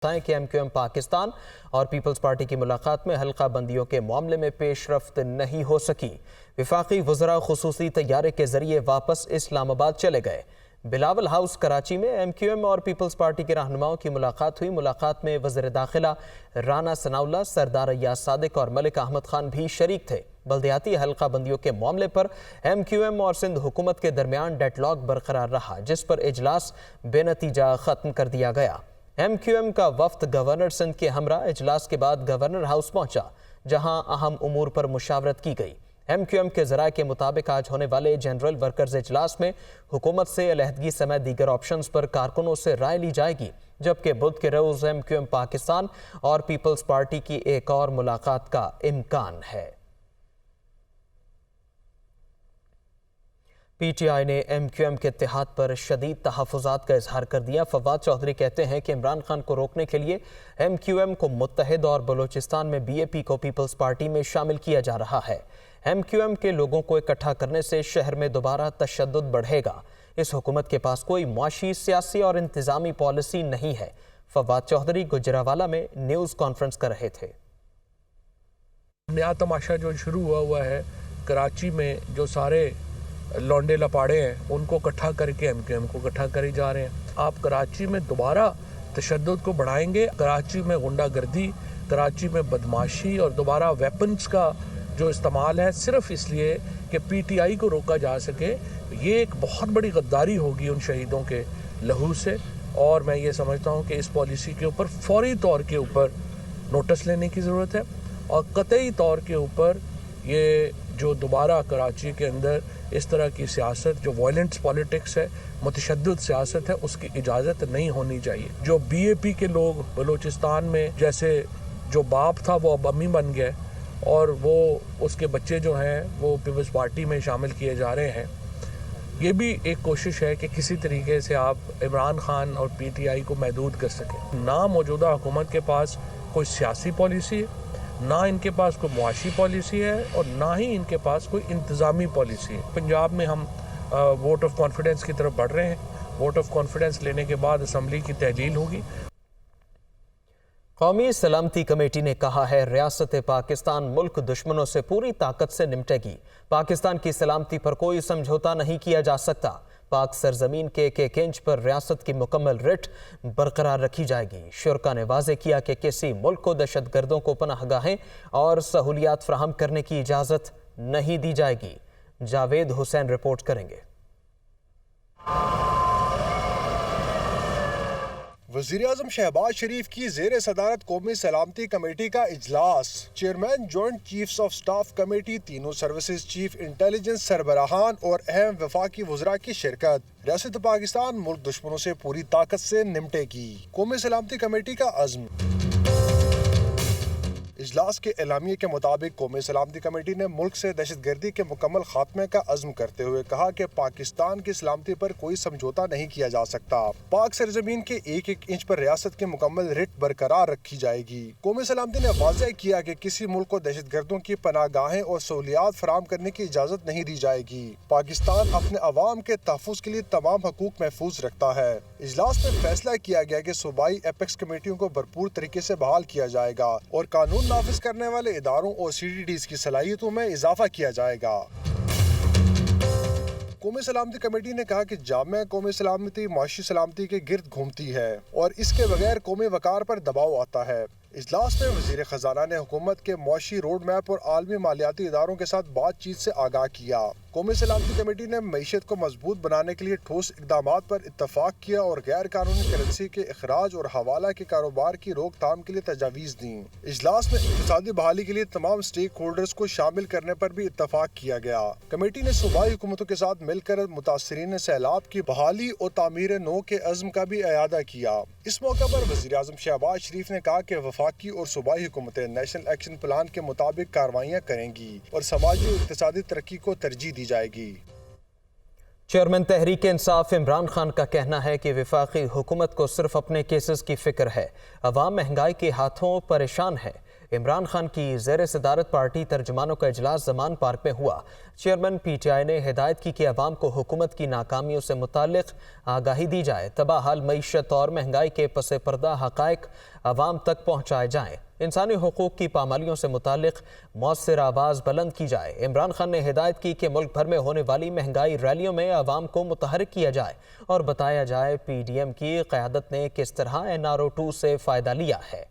کہ M Q M Pakistan اور Peoples party کی ملاقات میں حلقہ بندیوں کے معاملے میں پیش رفت نہیں ہو سکی۔ وفاقی وزراء خصوصی طیارے کے ذریعے واپس اسلام آباد چلے گئے۔ بلاول ہاؤس کراچی میں ایم کیو ایم اور پیپلز پارٹی کے رہنماؤں کی ملاقات ہوئی۔ ملاقات میں وزیر داخلہ رانا ثناءاللہ، سردار ایاز صادق اور ملک احمد خان بھی شریک تھے۔ بلدیاتی حلقہ بندیوں کے معاملے پر ایم کیو ایم اور سندھ حکومت کے درمیان ڈیڈ لاک برقرار رہا، جس پر اجلاس بے نتیجہ ختم کر دیا گیا۔ ایم کیو ایم کا وفد گورنر سندھ کے ہمراہ اجلاس کے بعد گورنر ہاؤس پہنچا، جہاں اہم امور پر مشاورت کی گئی۔ ایم کیو ایم کے ذرائع کے مطابق آج ہونے والے جنرل ورکرز اجلاس میں حکومت سے علیحدگی سمیت دیگر آپشنز پر کارکنوں سے رائے لی جائے گی، جبکہ بدھ کے روز ایم کیو ایم پاکستان اور پیپلز پارٹی کی ایک اور ملاقات کا امکان ہے۔ پی ٹی آئی نے ایم کیو ایم کے اتحاد پر شدید تحفظات کا اظہار کر دیا۔ فواد چودھری کہتے ہیں کہ عمران خان کو روکنے کے لیے ایم کیو ایم کو متحد اور بلوچستان میں بی اے پی کو پیپلز پارٹی میں شامل کیا جا رہا ہے۔ ایم کیو ایم کے لوگوں کو اکٹھا کرنے سے شہر میں دوبارہ تشدد بڑھے گا۔ اس حکومت کے پاس کوئی معاشی، سیاسی اور انتظامی پالیسی نہیں ہے۔ فواد چودھری گجرانوالہ میں نیوز کانفرنس کر رہے تھے۔ نیا تماشا جو شروع ہوا ہے کراچی میں، جو سارے لونڈے لپاڑے ہیں ان کو اکٹھا کر کے ایم کیو ایم کو اکٹھا کرے جا رہے ہیں۔ آپ کراچی میں دوبارہ تشدد کو بڑھائیں گے، کراچی میں غنڈہ گردی، کراچی میں بدماشی اور دوبارہ ویپنز کا جو استعمال ہے صرف اس لیے کہ پی ٹی آئی کو روکا جا سکے، یہ ایک بہت بڑی غداری ہوگی ان شہیدوں کے لہو سے۔ اور میں یہ سمجھتا ہوں کہ اس پالیسی کے اوپر فوری طور کے اوپر نوٹس لینے کی ضرورت ہے، اور قطعی طور کے اوپر یہ جو دوبارہ کراچی کے اندر اس طرح کی سیاست جو وائلنٹ پالیٹکس ہے، متشدد سیاست ہے، اس کی اجازت نہیں ہونی چاہیے۔ جو بی اے پی کے لوگ بلوچستان میں جیسے جو باپ تھا وہ اب امی بن گئے، اور وہ اس کے بچے جو ہیں وہ پیپلز پارٹی میں شامل کیے جا رہے ہیں، یہ بھی ایک کوشش ہے کہ کسی طریقے سے آپ عمران خان اور پی ٹی آئی کو محدود کر سکیں۔ نہ موجودہ حکومت کے پاس کوئی سیاسی پالیسی ہے، نہ ان کے پاس کوئی معاشی پالیسی ہے، اور نہ ہی ان کے پاس کوئی انتظامی پالیسی ہے۔ پنجاب میں ہم ووٹ آف کانفیڈنس کی طرف بڑھ رہے ہیں۔ ووٹ آف کانفیڈنس لینے کے بعد اسمبلی کی تحلیل ہوگی۔ قومی سلامتی کمیٹی نے کہا ہے ریاست پاکستان ملک دشمنوں سے پوری طاقت سے نمٹے گی۔ پاکستان کی سلامتی پر کوئی سمجھوتا نہیں کیا جا سکتا۔ پاک سرزمین کے ایک انچ پر ریاست کی مکمل رٹ برقرار رکھی جائے گی۔ شرکا نے واضح کیا کہ کسی ملک کو دہشت گردوں کو پناہ گاہیں اور سہولیات فراہم کرنے کی اجازت نہیں دی جائے گی۔ جاوید حسین رپورٹ کریں گے۔ وزیراعظم شہباز شریف کی زیر صدارت قومی سلامتی کمیٹی کا اجلاس۔ Chairman joint chiefs of staff committee, تینوں سروسز چیف، انٹیلیجنس سربراہان اور اہم وفاقی وزراء کی شرکت۔ ریاست پاکستان ملک دشمنوں سے پوری طاقت سے نمٹے گی، قومی سلامتی کمیٹی کا عزم۔ اجلاس کے اعلامیے کے مطابق قومی سلامتی کمیٹی نے ملک سے دہشت گردی کے مکمل خاتمے کا عزم کرتے ہوئے کہا کہ پاکستان کی سلامتی پر کوئی سمجھوتا نہیں کیا جا سکتا۔ پاک سرزمین کے ایک ایک انچ پر ریاست کی مکمل رٹ برقرار رکھی جائے گی۔ قومی سلامتی نے واضح کیا کہ کسی ملک کو دہشت گردوں کی پناہ گاہیں اور سہولیات فراہم کرنے کی اجازت نہیں دی جائے گی۔ پاکستان اپنے عوام کے تحفظ کے لیے تمام حقوق محفوظ رکھتا ہے۔ اجلاس میں فیصلہ کیا گیا کہ صوبائی ایپیکس کمیٹیوں کو بھرپور طریقے سے بحال کیا جائے گا اور قانون نافذ کرنے والے اداروں اور سی ڈی ڈیز کی صلاحیتوں میں اضافہ کیا جائے گا۔ قومی سلامتی کمیٹی نے کہا کہ جامع قومی سلامتی معاشی سلامتی کے گرد گھومتی ہے اور اس کے بغیر قومی وقار پر دباؤ آتا ہے۔ اجلاس میں وزیر خزانہ نے حکومت کے معاشی روڈ میپ اور عالمی مالیاتی اداروں کے ساتھ بات چیت سے آگاہ کیا۔ قومی سلامتی کمیٹی نے معیشت کو مضبوط بنانے کے لیے ٹھوس اقدامات پر اتفاق کیا اور غیر قانونی کرنسی کے اخراج اور حوالہ کے کاروبار کی روک تھام کے لیے تجاویز دیں۔ اجلاس میں اقتصادی بحالی کے لیے تمام سٹیک ہولڈرز کو شامل کرنے پر بھی اتفاق کیا گیا۔ کمیٹی نے صوبائی حکومتوں کے ساتھ مل کر متاثرین سیلاب کی بحالی اور تعمیر نو کے عزم کا بھی اعادہ کیا۔ اس موقع پر وزیر اعظم شہباز شریف نے کہا کہ وفاقی اور صوبائی حکومتیں نیشنل ایکشن پلان کے مطابق کارروائیاں کریں گی اور سماجی اور اقتصادی ترقی کو ترجیح دی جائے گی۔ چیئرمین تحریک انصاف عمران خان کا کہنا ہے کہ وفاقی حکومت کو صرف اپنے کیسز کی فکر ہے۔ عوام مہنگائی کے ہاتھوں پریشان ہے۔ عمران خان کی زیر صدارت پارٹی ترجمانوں کا اجلاس زمان پارک میں ہوا۔ چیئرمین پی ٹی آئی نے ہدایت کی کہ عوام کو حکومت کی ناکامیوں سے متعلق آگاہی دی جائے، تباہ حال معیشت اور مہنگائی کے پس پردہ حقائق عوام تک پہنچائے جائیں، انسانی حقوق کی پامالیوں سے متعلق مؤثر آواز بلند کی جائے۔ عمران خان نے ہدایت کی کہ ملک بھر میں ہونے والی مہنگائی ریلیوں میں عوام کو متحرک کیا جائے اور بتایا جائے پی ڈی ایم کی قیادت نے کس طرح NRO2 سے فائدہ لیا ہے۔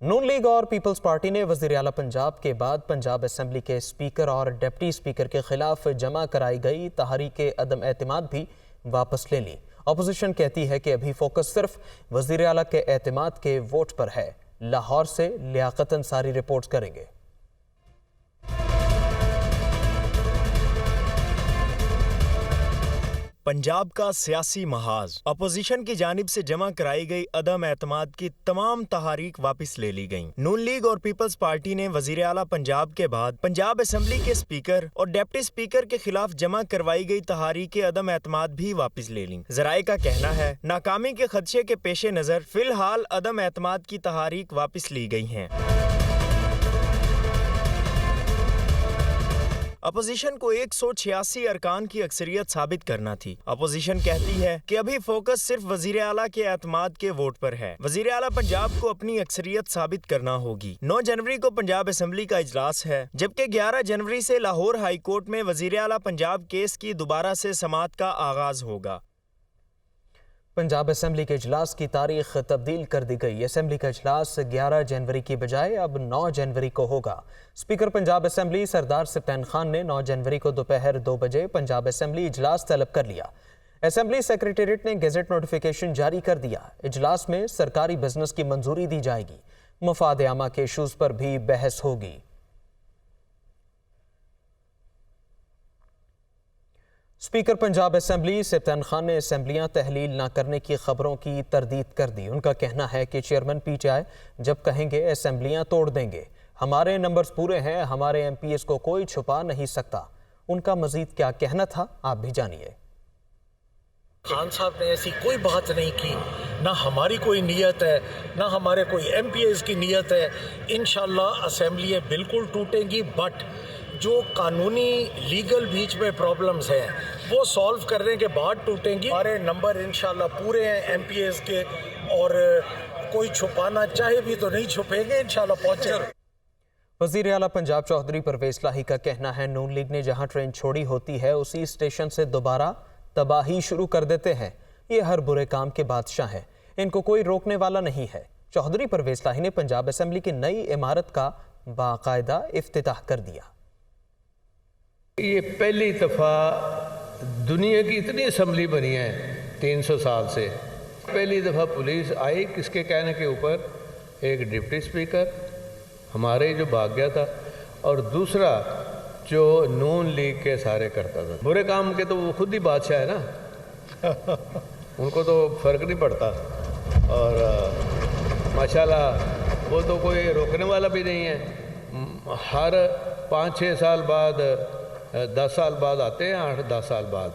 نون لیگ اور پیپلز پارٹی نے وزیر اعلیٰ پنجاب کے بعد پنجاب اسمبلی کے اسپیکر اور ڈپٹی اسپیکر کے خلاف جمع کرائی گئی تحریک عدم اعتماد بھی واپس لے لی۔ اپوزیشن کہتی ہے کہ ابھی فوکس صرف وزیر اعلیٰ کے اعتماد کے ووٹ پر ہے۔ لاہور سے لیاقت انصاری رپورٹ کریں گے۔ پنجاب کا سیاسی محاذ، اپوزیشن کی جانب سے جمع کرائی گئی عدم اعتماد کی تمام تحاریک واپس لے لی گئیں۔ نون لیگ اور پیپلز پارٹی نے وزیر اعلیٰ پنجاب کے بعد پنجاب اسمبلی کے اسپیکر اور ڈپٹی اسپیکر کے خلاف جمع کروائی گئی تحاریک عدم اعتماد بھی واپس لے لیں۔ ذرائع کا کہنا ہے ناکامی کے خدشے کے پیش نظر فی الحال عدم اعتماد کی تحاریک واپس لی گئی ہیں۔ اپوزیشن کو 186 ارکان کی اکثریت ثابت کرنا تھی۔ اپوزیشن کہتی ہے کہ ابھی فوکس صرف وزیر اعلیٰ کے اعتماد کے ووٹ پر ہے۔ وزیر اعلیٰ پنجاب کو اپنی اکثریت ثابت کرنا ہوگی۔ 9 جنوری کو پنجاب اسمبلی کا اجلاس ہے، جبکہ 11 جنوری سے لاہور ہائی کورٹ میں وزیر اعلیٰ پنجاب کیس کی دوبارہ سے سماعت کا آغاز ہوگا۔ پنجاب اسمبلی کے اجلاس کی تاریخ تبدیل کر دی گئی۔ اسمبلی کا اجلاس 11 جنوری کی بجائے اب 9 جنوری کو ہوگا۔ اسپیکر پنجاب اسمبلی سردار سپتین خان نے 9 جنوری کو دوپہر 2 بجے پنجاب اسمبلی اجلاس طلب کر لیا۔ اسمبلی سیکریٹریٹ نے گیزٹ نوٹیفیکیشن جاری کر دیا۔ اجلاس میں سرکاری بزنس کی منظوری دی جائے گی، مفاد عامہ کے ایشوز پر بھی بحث ہوگی۔ اسپیکر پنجاب اسمبلی سپتین خان نے اسمبلیاں تحلیل نہ کرنے کی خبروں کی تردید کر دی۔ ان کا کہنا ہے کہ چیئرمین پی ٹی آئی جب کہیں گے اسمبلیاں توڑ دیں گے، ہمارے نمبرز پورے ہیں، ہمارے ایم پی ایس کو کوئی چھپا نہیں سکتا۔ ان کا مزید کیا کہنا تھا آپ بھی جانیے۔ خان صاحب نے ایسی کوئی بات نہیں کی، نہ ہماری کوئی نیت ہے، نہ ہمارے کوئی ایم پی ایس کی نیت ہے۔ انشاءاللہ اسمبلیاں بالکل ٹوٹیں گی، بٹ جو قانونی لیگل بیچ میں پرابلمز ہیں وہ سالو کرنے کے بعد ٹوٹیں گی۔ ہمارے نمبر انشاءاللہ پورے ہیں ایم پی ایس کے، اور کوئی چھپانا چاہے بھی تو نہیں چھپیں گے، انشاءاللہ پہنچیں گے۔ وزیر اعلیٰ پنجاب چودھری پرویز لاہی کا کہنا ہے نون لیگ نے جہاں ٹرین چھوڑی ہوتی ہے اسی اسٹیشن سے دوبارہ تباہی شروع کر دیتے ہیں۔ یہ ہر برے کام کے بادشاہ ہیں، ان کو کوئی روکنے والا نہیں ہے۔ چودھری پرویز لاہی نے پنجاب اسمبلی کی نئی عمارت کا باقاعدہ افتتاح کر دیا۔ یہ پہلی دفعہ دنیا کی اتنی اسمبلی بنی ہے 300 سال سے، پہلی دفعہ پولیس آئی کس کے کہنے کے اوپر، ایک ڈپٹی اسپیکر ہمارے جو بھاگ گیا تھا، اور دوسرا جو نون لیگ کے سارے کرتا تھا۔ برے کام کے تو وہ خود ہی بادشاہ ہے نا، ان کو تو فرق نہیں پڑتا، اور ماشاءاللہ وہ تو کوئی روکنے والا بھی نہیں ہے۔ ہر 5-6 سال بعد 10 سال بعد آتے ہیں، 8-10 سال بعد،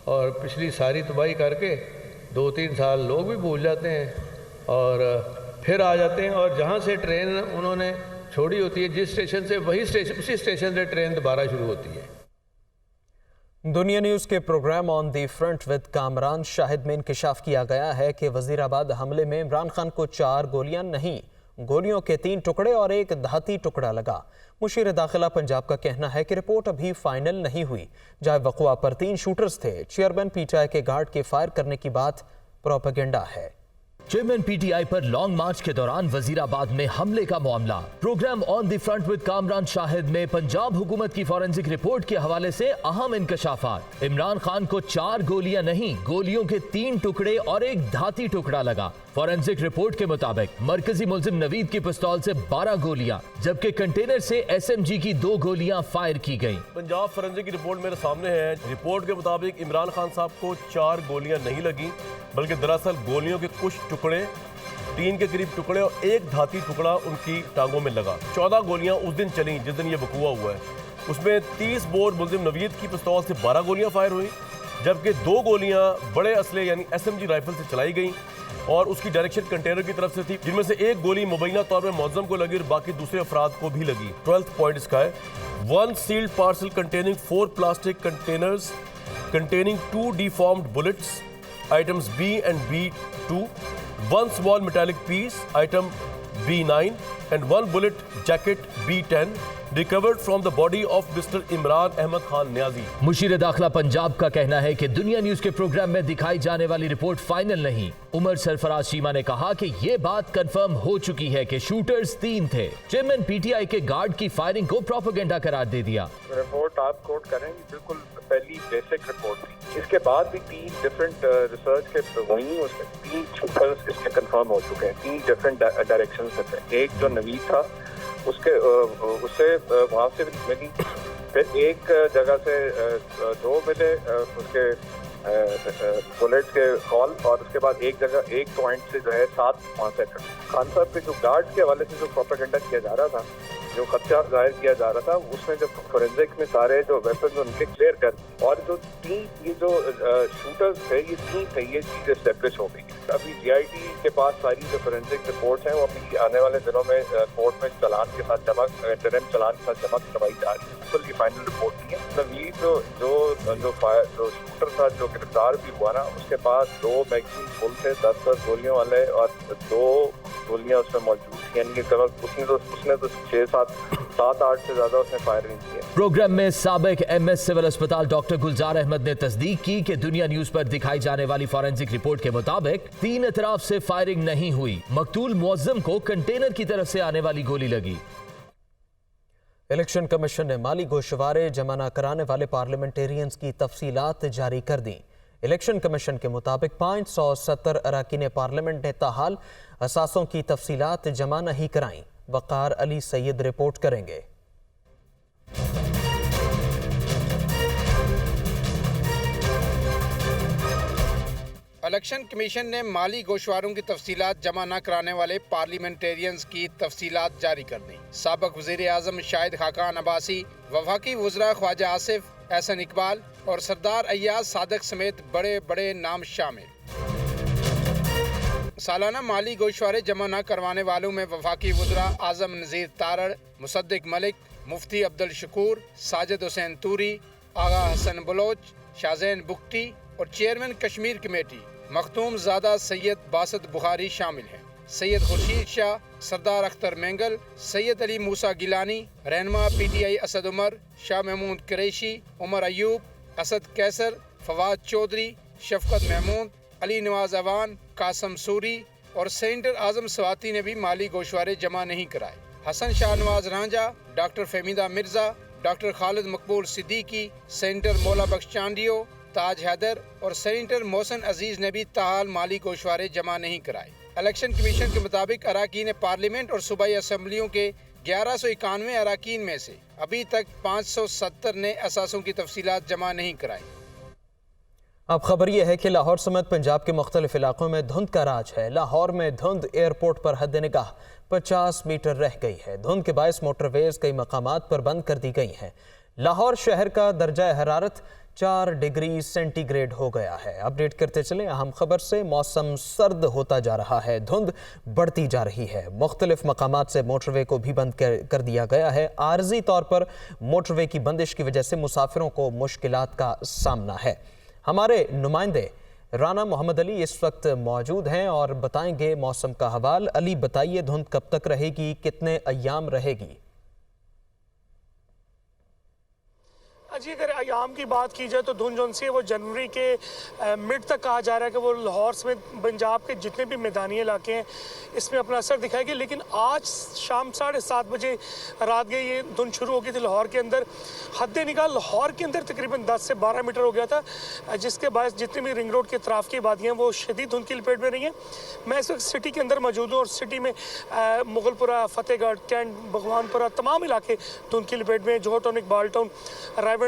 اور پچھلی ساری تباہی کر کے 2-3 سال لوگ بھی بھول جاتے ہیں اور پھر آ جاتے ہیں، اور جہاں سے ٹرین انہوں نے چھوڑی ہوتی ہے جس اسٹیشن سے، وہی اسٹیشن، اسی اسٹیشن سے ٹرین دوبارہ شروع ہوتی ہے۔ دنیا نیوز کے program on the front with Kamran Shahid میں انکشاف کیا گیا ہے کہ وزیر آباد حملے میں عمران خان کو 4 گولیاں نہیں، گولیوں کے 3 ٹکڑے اور ایک دھاتی ٹکڑا لگا۔ مشیر داخلہ پنجاب کا کہنا ہے کہ رپورٹ ابھی فائنل نہیں ہوئی۔ جائے وقوع پر 3 شوٹرز تھے۔ چیئرمین پی ٹی آئی کے گارڈ کے فائر کرنے کی بات پروپیگنڈا ہے۔ چیئرمین پی ٹی آئی پر لانگ مارچ کے دوران وزیر آباد میں حملے کا معاملہ۔ Program on the front with Kamran Shahid میں پنجاب حکومت کی فورنزک رپورٹ کے حوالے سے اہم انکشافات۔ عمران خان کو 4 گولیاں نہیں، گولیوں کے 3 ٹکڑے اور ایک دھاتی ٹکڑا لگا۔ فورنزک رپورٹ کے مطابق مرکزی ملزم نوید کی پستول سے 12 گولیاں، جبکہ کنٹینر سے ایس ایم جی کی 2 گولیاں فائر کی گئیں۔ پنجاب فورنزک کی رپورٹ میرے سامنے ہے۔ رپورٹ کے مطابق عمران خان صاحب کو 4 گولیاں نہیں لگیں، بلکہ دراصل گولیوں کے کچھ ٹکڑے، 3 کے قریب ٹکڑے اور ایک دھاتی ٹکڑا ان کی ٹانگوں میں لگا۔ 14 گولیاں اس دن چلیں جس دن یہ وقوع ہوا ہے۔ اس میں 30 بور ملزم نوید کی پستول سے 12 گولیاں فائر ہوئی، جبکہ 2 گولیاں بڑے اسلحے یعنی SMG رائفل سے چلائی گئیں اور اس کی ڈائریکشن کنٹینر کی طرف سے تھی، جن میں سے ایک گولی مبینہ طور پر معظم کو لگی اور باقی دوسرے افراد کو بھی لگی۔ 12th پوائنٹ اس کا ہے 1 sealed parcel containing 4 plastic containers containing 2 deformed bullets, items B and B2, 1 small metallic piece, item B9, and 1 bullet jacket B10 recovered from the body of Mr. Imran Ahmad Khan نیازی۔ مشیر داخلہ پنجاب کا کہنا ہے کہ دنیا نیوز کے پروگرام میں دکھائی جانے والی رپورٹ فائنل نہیں۔ عمر سرفراز چیمہ نے کہا کہ یہ بات کنفرم ہو چکی ہے کہ شوٹرز 3 تھے۔ چیئرمین PTI کے گارڈ کی فائرنگ کو پروپیگنڈا قرار دے دیا۔ رپورٹ آپ کوٹ کریں گے بالکل پہلی بیسک رپورٹ تھی، اس کے بعد بھی 3 ڈفرینٹ ریسرچ کے وہیں اس میں 3 شوٹرز اس میں کنفرم ہو چکے ہیں، 3 ڈفرینٹ ڈائریکشن سے تھے۔ ایک جو نوید تھا اس سے وہاں سے ملی، پھر ایک جگہ سے 2 ملے اس کے بلیٹ کے خول، اور اس کے بعد ایک جگہ ایک پوائنٹ سے جو ہے 7 وہاں سے خان صاحب کے جو گارڈ کے حوالے سے جو پروپیگنڈا کیا جا رہا تھا، جو خدشہ ظاہر کیا جا رہا تھا، اس میں جو فورینزک میں سارے جو ویپنز ان کے کلیئر کر، اور جو 3 یہ جو شوٹرز تھے یہ 3 تھے، یہ چیز اسٹیبلش ہو گئی۔ ابھی GIT کے پاس ساری جو فورینزک رپورٹس ہیں وہ ابھی آنے والے دنوں میں کورٹ میں چلان کے ساتھ جمع، انٹرم چلان کے ساتھ جمع کروائی جا رہی ہے۔ بالکل یہ فائنل رپورٹ نہیں ہے۔ نوید جو شوٹر تھا جو گرفتار بھی ہوا نا، اس کے پاس 2 میگزین فل تھے 10 گولیوں والے، اور 2 گولیاں اس میں موجود تھیں، یعنی کہ اس نے تو 6-7-8 سے زیادہ اس نے فائر نہیں کیا۔ پروگرام میں سابق MS سول اسپتال ڈاکٹر گلزار احمد نے تصدیق کی کہ دنیا نیوز پر دکھائی جانے والی فورینسک رپورٹ کے مطابق 3 اطراف سے فائرنگ نہیں ہوئی، مقتول معظم کو کنٹینر کی طرف سے آنے والی گولی لگی۔ الیکشن کمیشن نے مالی گوشوارے جمع نہ کرانے والے پارلیمنٹیرینز کی تفصیلات جاری کر دیں۔ الیکشن کمیشن کے مطابق 570 اراکین پارلیمنٹ نے تاحال اثاثوں کی تفصیلات جمع نہیں کرائیں۔ وقار علی سید رپورٹ کریں گے۔ الیکشن کمیشن نے مالی گوشواروں کی تفصیلات جمع نہ کرانے والے پارلیمنٹیرینز کی تفصیلات جاری کر دیں۔ سابق وزیر اعظم شاہد خاقان عباسی، وفاقی وزراء خواجہ آصف، احسن اقبال اور سردار ایاز صادق سمیت بڑے بڑے نام شامل۔ سالانہ مالی گوشوارے جمع نہ کروانے والوں میں وفاقی وزراء اعظم نذیر تارڑ، مصدق ملک، مفتی عبدالشکور، ساجد حسین توری، آغا حسن بلوچ، شاہزین بگٹی اور چیئرمین کشمیر کمیٹی مختوم زادہ سید باسط بخاری شامل ہیں۔ سید خورشید شاہ، سردار اختر مینگل، سید علی موسیٰ گیلانی، رہنما PTI اسد عمر، شاہ محمود قریشی، عمر ایوب، اسد کیسر، فواد چودھری، شفقت محمود، علی نواز اوان، قاسم سوری اور سینیٹر اعظم سواتی نے بھی مالی گوشوارے جمع نہیں کرائے۔ حسن شاہ نواز رانجھا، ڈاکٹر فہمیدہ مرزا، ڈاکٹر خالد مقبول صدیقی، سینیٹر مولا بخش چانڈیو، تاج حیدر اور سینیٹر محسن عزیز نے بھی تاحال مالی گوشوارے جمع نہیں کرائے۔ الیکشن کمیشن کے مطابق اراکین پارلیمنٹ اور صوبائی اسمبلیوں کے 1191 اراکین میں سے ابھی تک 570 نے اثاثوں کی تفصیلات جمع نہیں کرائی۔ اب خبر یہ ہے کہ لاہور سمیت پنجاب کے مختلف علاقوں میں دھند کا راج ہے۔ لاہور میں دھند ایئرپورٹ پر حد نگاہ 50 میٹر رہ گئی ہے۔ دھند کے باعث موٹر ویز کئی مقامات پر بند کر دی گئی ہیں۔ لاہور شہر کا درجہ حرارت 4 ڈگری سینٹی گریڈ ہو گیا ہے۔ اپڈیٹ کرتے چلیں اہم خبر سے، موسم سرد ہوتا جا رہا ہے، دھند بڑھتی جا رہی ہے۔ مختلف مقامات سے موٹر وے کو بھی بند کر دیا گیا ہے۔ عارضی طور پر موٹر وے کی بندش کی وجہ سے مسافروں کو مشکلات کا سامنا ہے۔ ہمارے نمائندے رانا محمد علی اس وقت موجود ہیں اور بتائیں گے موسم کا حوال۔ علی بتائیے دھند کب تک رہے گی، کتنے ایام رہے گی؟ جی اگر ایام کی بات کی جائے تو دھند جون سی ہے وہ جنوری کے مڈ تک کہا جا رہا ہے کہ وہ لاہور سمیت پنجاب کے جتنے بھی میدانی علاقے ہیں اس میں اپنا اثر دکھائے گی، لیکن آج شام 7:30 بجے رات گئے یہ دھند شروع ہو گئی تھی لاہور کے اندر۔ حد نگاہ لاہور کے اندر تقریباً 10 سے 12 میٹر ہو گیا تھا، جس کے باعث جتنے بھی رنگ روڈ کے اطراف کی آبادیاں وہ شدید دھند کی لپیٹ میں رہی ہیں۔ میں اس وقت سٹی کے اندر موجود ہوں اور سٹی میں مغل پورہ، فتح گڑھ، کینٹ، بھگوان پورہ تمام علاقے دھند کی لپیٹ میں، جوہر town, Iqbal town, Rai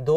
2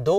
2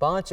5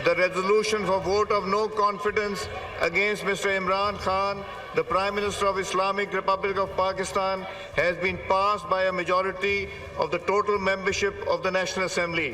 The resolution for vote of no confidence against Mr. Imran Khan the Prime Minister of Islamic Republic of Pakistan has been passed by a majority of the total membership of the National Assembly.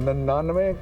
99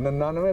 99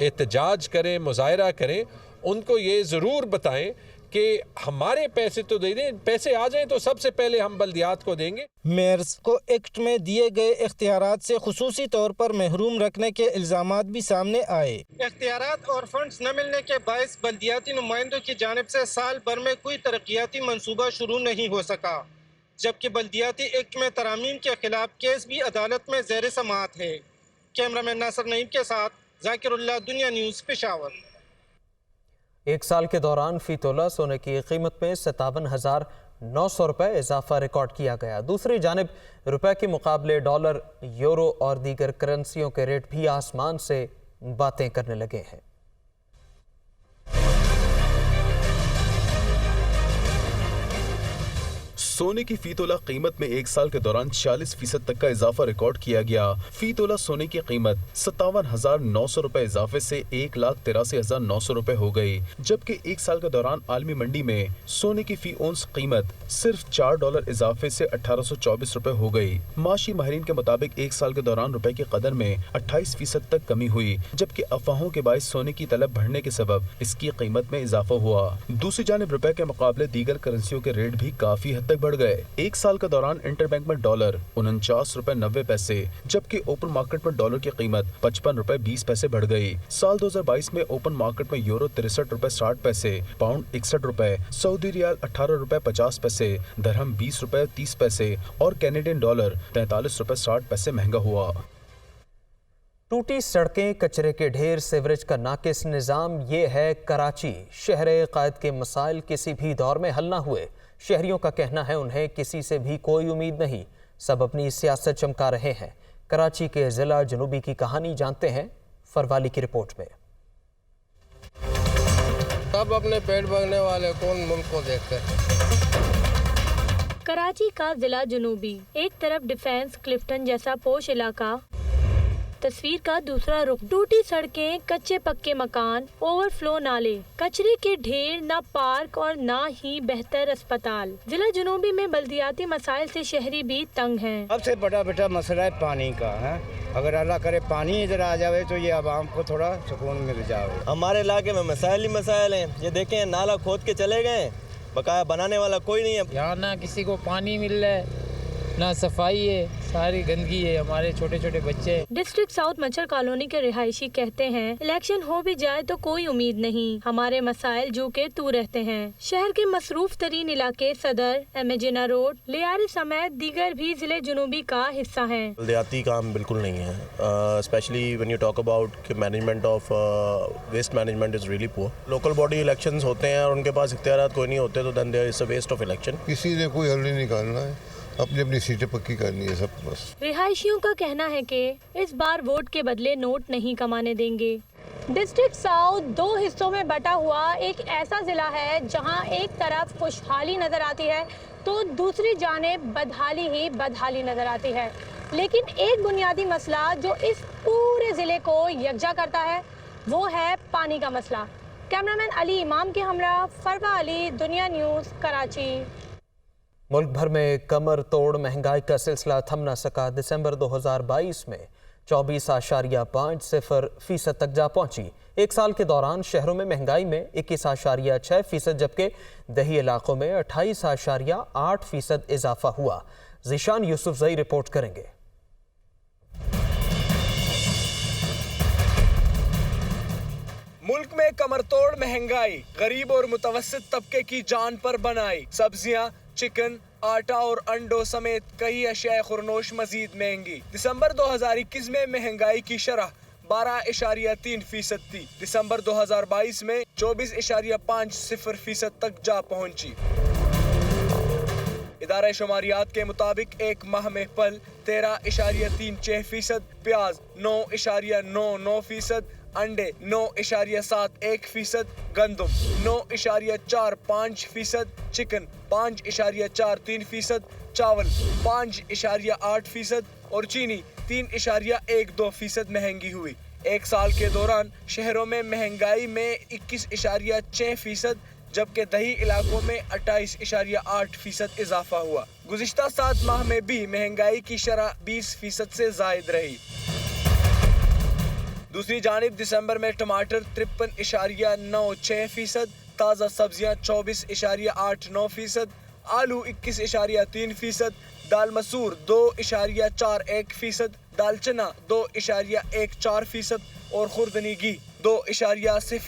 احتجاج کریں, مظاہرہ کریں, ان کو یہ ضرور بتائیں کہ ہمارے پیسے تو دے دیں, پیسے آ جائیں تو سب سے پہلے ہم بلدیات کو دیں گے. میئرز کو ایکٹ میں دیے گئے اختیارات سے خصوصی طور پر محروم رکھنے کے الزامات بھی سامنے آئے. اختیارات اور فنڈز نہ ملنے کے باعث بلدیاتی نمائندوں کی جانب سے سال بھر میں کوئی ترقیاتی منصوبہ شروع نہیں ہو سکا, جبکہ بلدیاتی ایکٹ میں ترامیم کے خلاف کیس بھی عدالت میں زیر سماعت ہے. کیمرامین ناصر نعیم کے ساتھ ذاکر اللہ, دنیا نیوز, پشاور. ایک سال کے دوران فی تولہ سونے کی قیمت میں 57,900 روپے اضافہ ریکارڈ کیا گیا. دوسری جانب روپے کے مقابلے ڈالر, یورو اور دیگر کرنسیوں کے ریٹ بھی آسمان سے باتیں کرنے لگے ہیں. سونے کی فی تولہ قیمت میں ایک سال کے دوران 40% تک کا اضافہ ریکارڈ کیا گیا. فی تولہ سونے کی قیمت 57,900 روپے اضافے سے 1,83,900 روپے ہو گئی, جبکہ ایک سال کے دوران عالمی منڈی میں سونے کی فی اونس قیمت صرف $4 اضافے سے 1,824 روپے ہو گئی. معاشی ماہرین کے مطابق ایک سال کے دوران روپے کی قدر میں 28% تک کمی ہوئی, جبکہ افواہوں کے باعث سونے کی طلب بڑھنے کے سبب اس کی قیمت میں اضافہ ہوا. دوسری جانب روپے کے مقابلے دیگر کرنسیوں کے ریٹ بھی کافی حد تک بڑھ گئے. ایک سال کے دوران انٹر بینک میں ڈالر 49 روپے 90 پیسے, جبکہ اوپن مارکیٹ میں ڈالر کی قیمت 55 روپے 20 پیسے بڑھ گئی. سال 2022 میں اوپن مارکیٹ میں یورو 63 روپے 60 پیسے, پاؤنڈ 61 روپے, سعودی ریال 18 روپے 50 پیسے, درہم 20 روپے 30 پیسے اور کینیڈین ڈالر 43 روپے 60 پیسے مہنگا ہوا. ٹوٹی سڑکیں, کچرے کے ڈھیر, سیوریج کا ناقص نظام, یہ ہے کراچی. شہر قائد کے مسائل کسی بھی دور میں حل نہ ہوئے. شہریوں کا کہنا ہے انہیں کسی سے بھی کوئی امید نہیں, سب اپنی سیاست چمکا رہے ہیں. کراچی کے ضلع جنوبی کی کہانی جانتے ہیں فروالی کی رپورٹ میں. سب اپنے پیٹ بھرنے والے کون ملک کو دیکھتے ہیں. کراچی کا ضلع جنوبی, ایک طرف ڈیفینس کلفٹن جیسا پوش علاقہ, تصویر کا دوسرا رخ ٹوٹی سڑکیں, کچے پکے مکان, اوور فلو نالے, کچرے کے ڈھیر, نہ پارک اور نہ ہی بہتر اسپتال. ضلع جنوبی میں بلدیاتی مسائل سے شہری بھی تنگ ہیں. سب سے بڑا مسئلہ ہے پانی کا. اگر اللہ کرے پانی ادھر آ جاوے تو یہ عوام کو تھوڑا سکون مل جاوے. ہمارے علاقے میں مسائل ہی مسائل ہیں. یہ دیکھیں نالا کھود کے چلے گئے, بقایا بنانے والا کوئی نہیں ہے. یہاں نہ کسی کو پانی مل رہا ہے, نہ صفائی ہے, ساری گندگی ہے, ہمارے چھوٹے چھوٹے بچے. ڈسٹرکٹ ساؤتھ مچھر کالونی کے رہائشی کہتے ہیں الیکشن ہو بھی جائے تو کوئی امید نہیں, ہمارے مسائل جو کہ تو رہتے ہیں. شہر کے مصروف ترین علاقے صدر, امیجنا روڈ, لیاری سمیت دیگر بھی ضلع جنوبی کا حصہ ہیں. بلدیاتی کام بالکل نہیں ہے, especially when you talk about کہ management of waste management is really poor. Local body elections ہوتے ہیں اور ان کے پاس اختیارات کوئی نہیں ہوتے تو دین دیر از اے ویسٹ آف الیکشن. کسی نے کوئی حل نہیں نکالنا ہے, اپنی اپنی سیٹیں پکی کرنی ہے سب بس. رہائشیوں کا کہنا ہے کہ اس بار ووٹ کے بدلے نوٹ نہیں کمانے دیں گے. ڈسٹرکٹ ساؤتھ دو حصوں میں بٹا ہوا ایک ایسا ضلع ہے جہاں ایک طرف خوشحالی نظر آتی ہے تو دوسری جانب بدحالی ہی بدحالی نظر آتی ہے. لیکن ایک بنیادی مسئلہ جو اس پورے ضلع کو یکجا کرتا ہے وہ ہے پانی کا مسئلہ. کیمرامین علی امام کے ہمراہ فروا علی, دنیا نیوز, کراچی. ملک بھر میں کمر توڑ مہنگائی کا سلسلہ تھم نہ سکا. دسمبر 2022 میں 24.50% تک جا پہنچی. ایک سال کے دوران شہروں میں مہنگائی میں 21.6%, جبکہ دیہی علاقوں میں 28.8% اضافہ ہوا. ذیشان یوسف زئی رپورٹ کریں گے. ملک میں کمر توڑ مہنگائی غریب اور متوسط طبقے کی جان پر بنائی. سبزیاں, چکن, آٹا اور انڈوں سمیت کئی اشیاء خورنوش مزید مہنگی. دسمبر 2021 میں مہنگائی کی شرح 12.3% تھی. دسمبر 2022 میں 24.50% تک جا پہنچی. ادارہ شماریات کے مطابق ایک ماہ میں پھل 13.36%, پیاز 9.99%, انڈے 9.71%, گندم 9.45%, چکن 5.43%, چاول 5.8% اور چینی 3.12% مہنگی ہوئی. ایک سال کے دوران شہروں میں مہنگائی میں 21.6%, جبکہ دیہی علاقوں میں 28.8% اضافہ ہوا. گزشتہ 7 ماہ میں بھی مہنگائی کی شرح 20% سے زائد رہی. دوسری جانب دسمبر میں ٹماٹر 53.96%، تازہ سبزیاں 24.89%، آلو 21.3%، دال مسور 2.41%، دال چنا 2.14% اور خوردنی گھی 2.0